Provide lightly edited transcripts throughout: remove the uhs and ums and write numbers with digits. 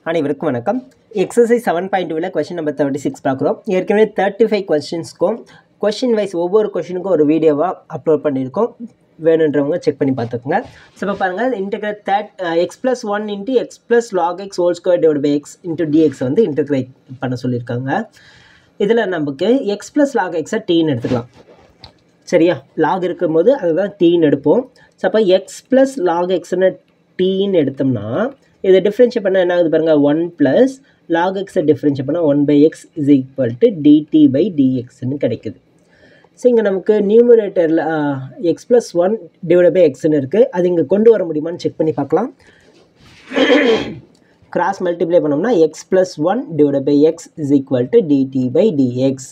அனைவருக்கும் வணக்கம். Exercise 7.2ல question number 36 பார்க்குறோம். ஏற்கனவே 35 கொஸ்டின்ஸ்க்கும் கொஸ்டின் வைஸ் ஒவ்வொரு கொஸ்டினுக்கும் ஒரு வீடியோவாக அப்லோட் பண்ணியிருக்கோம். வேணுன்றவங்க செக் பண்ணி பார்த்துக்கோங்க. ஸோ இப்போ பாருங்கள், integrate x plus 1 into x plus log x whole square divide by x into dx வந்து இன்டெகிரேட் பண்ண சொல்லியிருக்காங்க. இதில் நமக்கு எக்ஸ் ப்ளஸ் லாக் எக்ஸை டீன்னு எடுத்துக்கலாம். சரியா, லாக் இருக்கும்போது அதுதான் டீன்னு எடுப்போம். ஸோ அப்போ எக்ஸ் ப்ளஸ் லாக் எக்ஸ்னு டீன்னு எடுத்தோம்னா இதை டிஃப்ரென்ஷியேட் பண்ணால் என்ன ஆகுது பாருங்கள், 1 ப்ளஸ் லாக் எக்ஸை டிஃப்ரென்ஷியேட் பண்ணால் 1 by x is equal to dt by டிஎக்ஸ்ன்னு கிடைக்குது. ஸோ இங்கே நமக்கு நியூமரேட்டரில் எக்ஸ் ப்ளஸ் 1 டிவைட் பை எக்ஸ்ன்னு இருக்குது. அது இங்கே கொண்டு வர முடியுமான்னு செக் பண்ணி பார்க்கலாம். கிராஸ் மல்டிப்ளை பண்ணோம்னா x plus 1 divide by x is equal to dt by dx.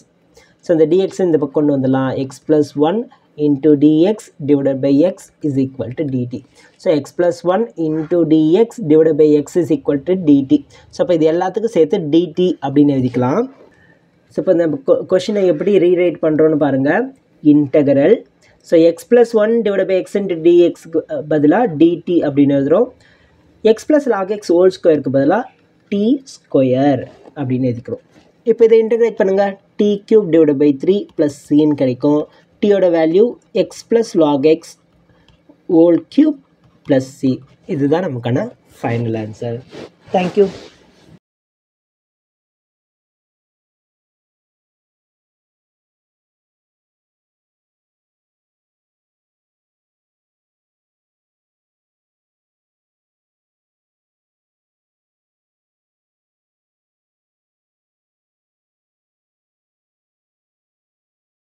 So இந்த டிஎக்ஸ் இந்த பக்கம் கொண்டு வந்துடலாம். எக்ஸ் plus 1 into dx divided by x is equal to dt. So x plus 1 into dx divided by x is equal to dt. So இப்போ இது எல்லாத்துக்கும் சேர்த்து dt அப்படின்னு எழுதிக்கலாம். ஸோ இப்போ இந்த கொஷினை எப்படி ரீரைட் பண்ணுறோன்னு பாருங்கள். Integral, so x plus 1 divide by x into டிஎக்ஸ்க்கு பதிலாக dt அப்படின்னு எழுதுகிறோம். X plus log x whole ஸ்கொயருக்கு பதிலாக டி ஸ்கொயர் அப்படின்னு எழுதிக்கிறோம். இப்போ இதை இன்டகிரேட் பண்ணுங்கள். T cube divide by 3 plus சின்னு கிடைக்கும். டியோட value x plus log x whole cube plus c. இதுதான் நமக்கான ஃபைனல் ஆன்சர். தேங்க்யூ.